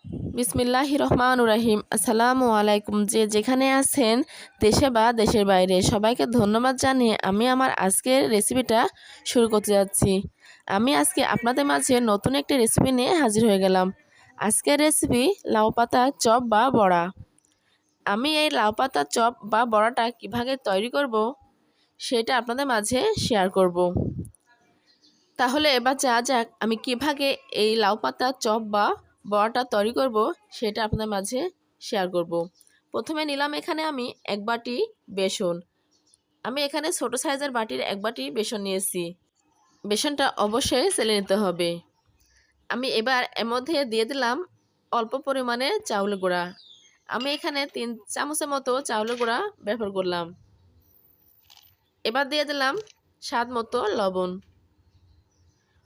বিসমিল্লাহির রহমানির রহিম। আসসালামু আলাইকুম। যে যেখানে আছেন দেশে বা দেশের বাইরে সবাইকে ধন্যবাদ জানিয়ে আমি আমার আজকের রেসিপিটা শুরু করতে যাচ্ছি। আমি আজকে আপনাদের মাঝে নতুন একটি রেসিপি নিয়ে হাজির হয়ে গেলাম। আজকের রেসিপি লাউ পাতা চপ বা বড়া। আমি এই লাউ পাতা চপ বা বড়াটা কীভাবে তৈরি করব সেটা আপনাদের মাঝে শেয়ার করব। তাহলে এবার যা যাক আমি কীভাবে এই লাউ পাতা চপ বা বড়াটা তৈরি করব সেটা আপনাদের মাঝে শেয়ার করব। প্রথমে নিলাম এখানে আমি এক বাটি বেসন। আমি এখানে ছোট সাইজের বাটির এক বাটি বেসন নিয়েছি। বেসনটা অবশ্যই চেলে নিতে হবে। আমি এবার এর মধ্যে দিয়ে দিলাম অল্প পরিমাণে চাউলের গুঁড়া। আমি এখানে 3 চামচের মতো চাউলের গুঁড়া ব্যবহার করলাম। এবার দিয়ে দিলাম স্বাদ মতো লবণ।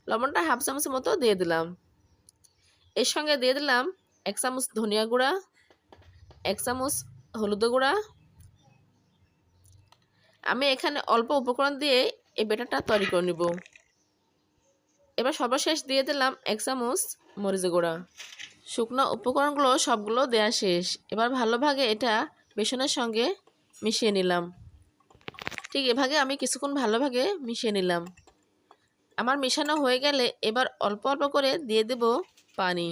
লবণটা হাফ চামচের মতো দিয়ে দিলাম। এর সঙ্গে দিয়ে দিলাম 1 চামচ ধনিয়া গুঁড়া, 1 চামচ হলুদ গুঁড়া। আমি এখানে অল্প উপকরণ দিয়ে এই ব্যাটারটা তৈরি করে নেব। এবার সর্বশেষ দিয়ে দিলাম 1 চামচ মরিচ গুঁড়া। শুকনো উপকরণগুলো সবগুলো দেওয়া শেষ। এবার ভালোভাবে এটা বেসনের সঙ্গে মিশিয়ে নিলাম। ঠিক এভাবে আমি কিছুক্ষণ ভালোভাবে মিশিয়ে নিলাম। আমার মেশানো হয়ে গেলে এবার অল্প অল্প করে দিয়ে দেব পানি।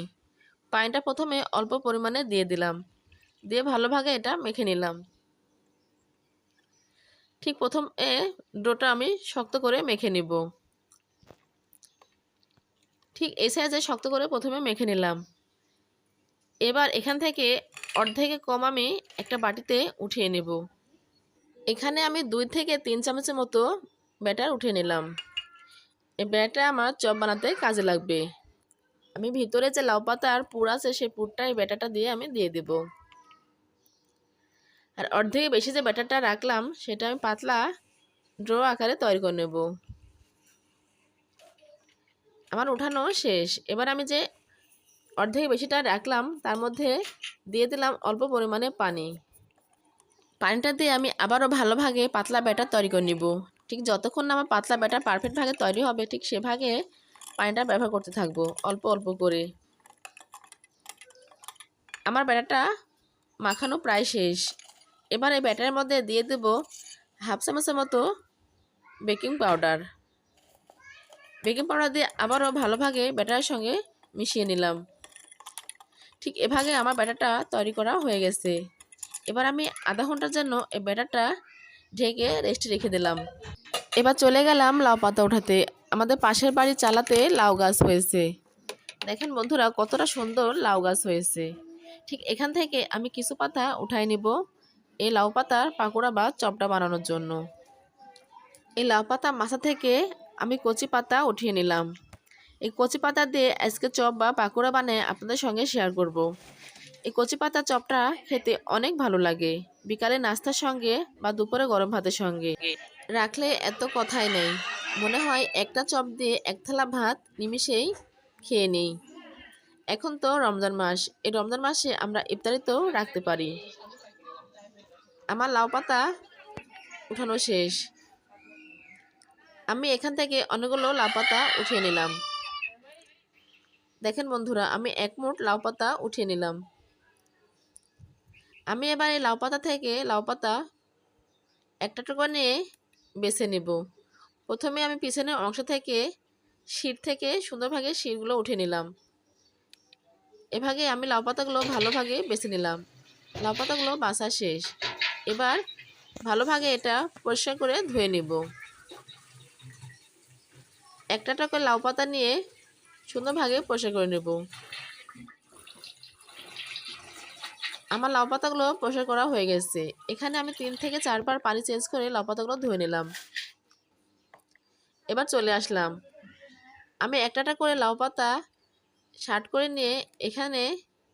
পানিটা প্রথমে অল্প পরিমাণে দিয়ে দিলাম, দিয়ে ভালোভাবে এটা মেখে নিলাম। ঠিক প্রথমে ডোটা আমি শক্ত করে মেখে নিব। ঠিক এই সাইজে শক্ত করে প্রথমে মেখে নিলাম। এবার এখান থেকে অর্ধেকে কম আমি একটা বাটিতে উঠিয়ে নেব। এখানে আমি 2 থেকে 3 চামচের মতো ব্যাটার উঠিয়ে নিলাম। এই ব্যাটারটা আমার চপ বানাতে কাজে লাগবে। আমি ভিতরে যে লাউ পাতার পুর আছে সেই পুরটা এই ব্যাটারটা দিয়ে আমি দিয়ে দেব। আর অর্ধেকে বেশি যে ব্যাটারটা রাখলাম সেটা আমি পাতলা ড্র আকারে তৈরি করে নেব। আমার উঠানো শেষ। এবার আমি যে অর্ধেক বেশিটা রাখলাম তার মধ্যে দিয়ে দিলাম অল্প পরিমাণে পানি। পানিটা দিয়ে আমি আবারও ভালোভাবে পাতলা ব্যাটার তৈরি করে নিব। ঠিক যতক্ষণ না আমার পাতলা ব্যাটার পারফেক্ট ভাগে তৈরি হবে ঠিক সেভাগে পানিটা ব্যবহার করতে থাকবো অল্প অল্প করে। আমার ব্যাটারটা মাখানো প্রায় শেষ। এবার এই ব্যাটারের মধ্যে দিয়ে দেব হাফ চামচের মতো বেকিং পাউডার। বেকিং পাউডার দিয়ে আবারও ভালোভাবে ব্যাটারের সঙ্গে মিশিয়ে নিলাম। ঠিক এভাবে আমার ব্যাটারটা তৈরি করা হয়ে গেছে। এবার আমি আধা ঘন্টার জন্য এই ব্যাটারটা ঢেকে রেস্টে রেখে দিলাম। এবার চলে গেলাম লাউ পাতা উঠাতে। আমাদের পাশের বাড়ির চালাতে লাউ গাছ হয়েছে। দেখেন বন্ধুরা কতটা সুন্দর লাউ গাছ হয়েছে। ঠিক এখান থেকে আমি কিছু পাতা উঠাই নিব এই লাউ পাতার পাকোড়া বা চপটা বানানোর জন্য। এই লাউ পাতা মাথা থেকে আমি কচি পাতা উঠিয়ে নিলাম। এই কচি পাতা দিয়ে আজকে চপ বা পাকোড়া বানিয়ে আপনাদের সঙ্গে শেয়ার করব। এই কচি পাতা চপটা খেতে অনেক ভালো লাগে, বিকালে নাস্তার সঙ্গে বা দুপুরে গরম ভাতের সঙ্গে রাখলে এত কথাই নেই। মনে হয় একটা চপ দিয়ে এক থালা ভাত নিমিষেই খেয়ে নেই। এখন তো রমজান মাস, এই রমজান মাসে আমরা ইফতারিতেও রাখতে পারি। আমার লাউ পাতা উঠানো শেষ। আমি এখান থেকে অনেকগুলো লাউ পাতা উঠিয়ে নিলাম। দেখেন বন্ধুরা আমি 1 মুঠ লাউ পাতা উঠিয়ে নিলাম। আমি এবার এই লাউ পাতা থেকে লাউ পাতা একটা টুকরো নিয়ে বেছে নেব। প্রথমে আমি পিছনের অংশ থেকে শির থেকে সুন্দরভাবে শিরগুলো উঠে নিলাম। এভাবে আমি লাউ পাতাগুলো ভালোভাবে বেছে নিলাম। লাউ পাতাগুলো বাছা শেষ। এবার ভালোভাবে এটা পরিষ্কার করে ধুয়ে নেব। একটা করে লাউ পাতা নিয়ে সুন্দরভাবে পরিষ্কার করে নেব। আমার লাউ পাতাগুলো পরিষ্কার করা হয়ে গেছে। এখানে আমি 3 থেকে 4 বার পানি চেঞ্জ করে লাউ পাতাগুলো ধুয়ে নিলাম। এবার চলে আসলাম। আমি একটা করে লাউ পাতা শার্ট করে নিয়ে এখানে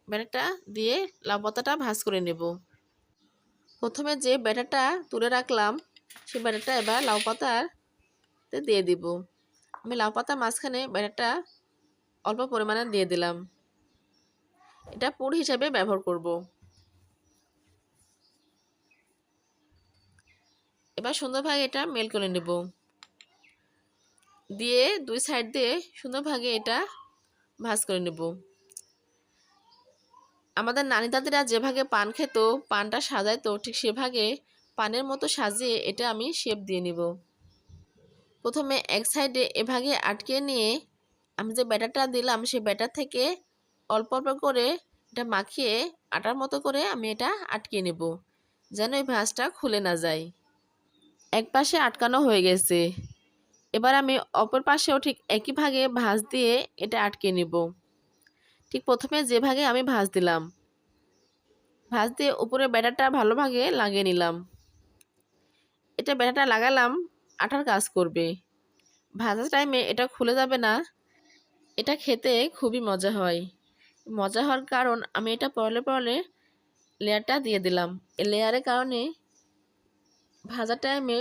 ব্যাটারটা দিয়ে লাউ পাতাটা ভাঁজ করে নেব। প্রথমে যে ব্যাটারটা তুলে রাখলাম সেই ব্যাটারটা এবার লাউ পাতাতে দিয়ে দিব। আমি লাউ পাতার মাঝখানে ব্যাটারটা অল্প পরিমাণে দিয়ে দিলাম। এটা পুর হিসাবে ব্যবহার করব। এবার সুন্দরভাবে এটা মেল করে নেব। দিয়ে 2 সাইড দিয়ে সুন্দরভাবে এটা ভাঁজ করে নেব। আমাদের নানি দাদিরা যেভাবে পান খেত, পানটা সাজাইতো, ঠিক সেভাবে পানের মতো সাজিয়ে এটা আমি শেপ দিয়ে নিব। প্রথমে এক সাইডে এভাবে আটকে নিয়ে আমি যে ব্যাটারটা দিলাম সেই ব্যাটার থেকে অল্প অল্প করে এটা মাখিয়ে আটার মতো করে আমি এটা আটকে নেব, যেন এই ভাঁজটা খুলে না যায়। এক পাশে আটকানো হয়ে গেছে, এবার আমি অপর পাশেও ঠিক একই ভাগে ভাঁজ দিয়ে এটা আটকে নেব। ঠিক প্রথমে যে ভাগে আমি ভাঁজ দিলাম, ভাঁজ দিয়ে উপরে ব্যাটারটা ভালোভাবে লাগিয়ে নিলাম। এটা ব্যাটারটা লাগালাম আটার কাজ করবে, ভাজার টাইমে এটা খুলে যাবে না। এটা খেতে খুবই মজা হয়। মজা হওয়ার কারণ আমি এটা পরলে পরলে লেয়ারটা দিয়ে দিলাম। এই লেয়ারের কারণে ভাজার টাইমে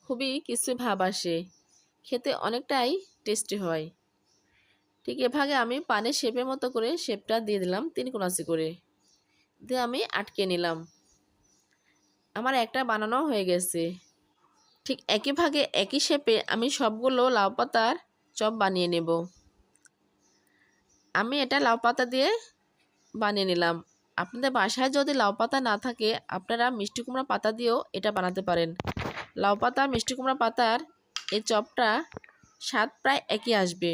খুবই কিছু ভাব আসে, খেতে অনেকটাই টেস্টি হয়। ঠিক এভাবে আমি পানের শেপের মতো করে শেপটা দিয়ে দিলাম, 3 কোণাচি করে দিয়ে আমি আটকে নিলাম। আমার একটা বানানো হয়ে গেছে। ঠিক একই ভাগে একই শেপে আমি সবগুলো লাউ পাতার চপ বানিয়ে নেব। আমি এটা লাউ পাতা দিয়ে বানিয়ে নিলাম। আপনাদের বাসায় যদি লাউ পাতা না থাকে, আপনারা মিষ্টি কুমড়া পাতা দিয়েও এটা বানাতে পারেন। লাউ পাতা মিষ্টি কুমড়া পাতার এই চপটা স্বাদ প্রায় একই আসবে।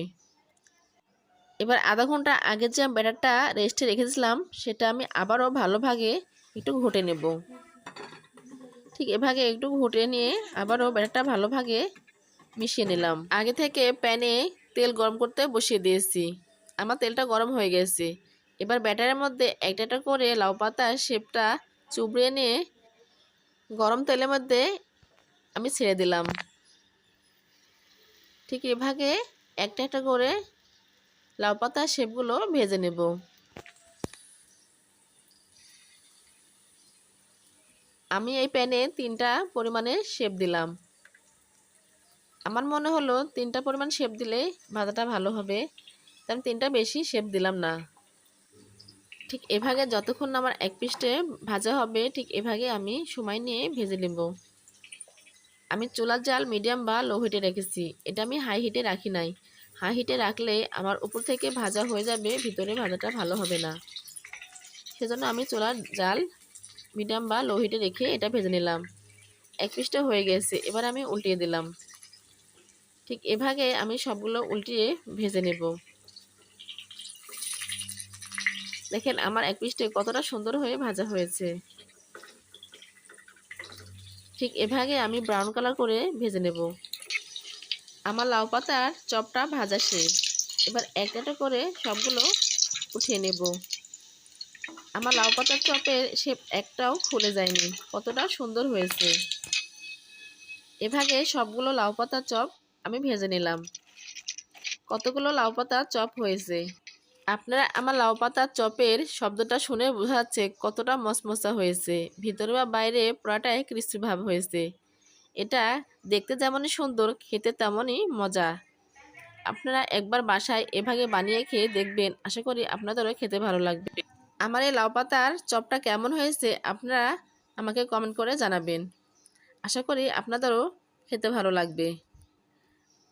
এবার আধা ঘন্টা আগে যে ব্যাটারটা রেস্টে রেখেছিলাম সেটা আমি আবারও ভালোভাবে একটু ঘুটে নেব। ঠিক এভাবে একটু ঘুটে নিয়ে আবারও ব্যাটারটা ভালোভাবে মিশিয়ে নিলাম। আগে থেকে প্যানে তেল গরম করতে বসিয়ে দিয়েছি, আমার তেলটা গরম হয়ে গেছে। এবার ব্যাটারের মধ্যে একটা একটা করে লাউ পাতার শেপটা চুবড়ে নিয়ে গরম তেলের মধ্যে আমি ছেড়ে দিলাম। ঠিক এভাবে একটা একটা করে লাউ পাতার শেপগুলো ভেজে নেব। আমি এই প্যানে 3টা পরিমাণে শেপ দিলাম। আমার মনে হলো 3টা পরিমাণ শেপ দিলে ভাজাটা ভালো হবে, তাই আমি 3টা বেশি শেপ দিলাম না। ঠিক এভাবে যতক্ষণ না আমার এক পিসটে ভাজা হবে, ঠিক এভাবে আমি সময় নিয়ে ভেজে নেব। আমি চুলার জাল মিডিয়াম বা লো হিটে রেখেছি, এটা আমি হাই হিটে রাখি নাই। হাই হিটে রাখলে আমার উপর থেকে ভাজা হয়ে যাবে, ভিতরে ভাজাটা ভালো হবে না। সেজন্য আমি চুলার জাল মিডিয়াম বা লো হিটে রেখে এটা ভেজে নিলাম। এক পিসটা হয়ে গেছে, এবার আমি উল্টিয়ে দিলাম। ঠিক এভাবে আমি সবগুলো উল্টিয়ে ভেজে নেব। দেখেন আমার এক পিসটা কতটা সুন্দর হয়ে ভাজা হয়েছে। ঠিক এভাবে আমি ব্রাউন কালার করে ভেজে নেব। আমার লাউ পাতার চপটা ভাজা শেষ। এবার একটা করে সবগুলো উঠিয়ে নেব। আমার লাউ পাতার চপের শেপ একটাও খুলে যায়নি, কতটা সুন্দর হয়েছে। এভাবে সবগুলো লাউ পাতার চপ আমি ভেজে নিলাম। কতগুলো লাউ পাতার চপ হয়েছে। আপনারা আমার লাউ পাতার চপের শব্দটা শুনে বোঝা যাচ্ছে কতটা মচমচা হয়েছে, ভিতরে বা বাইরে পুরাটাই ক্রিস্পি ভাব হয়েছে। এটা দেখতে যেমনই সুন্দর, খেতে তেমনই মজা। আপনারা একবার বাসায় এভাবে বানিয়ে খেয়ে দেখবেন, আশা করি আপনাদেরও খেতে ভালো লাগবে। আমার এই লাউ পাতার চপটা কেমন হয়েছে আপনারা আমাকে কমেন্ট করে জানাবেন, আশা করি আপনাদেরও খেতে ভালো লাগবে।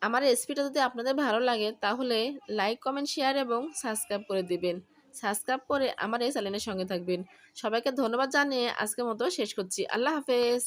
আমার রেসিপিটা যদি আপনাদের ভালো লাগে তাহলে লাইক, কমেন্ট, শেয়ার এবং সাবস্ক্রাইব করে দিবেন। সাবস্ক্রাইব করে আমার এই চ্যানেলের সঙ্গে থাকবেন। সবাইকে ধন্যবাদ জানিয়ে আজকের মতো শেষ করছি। আল্লাহ হাফেজ।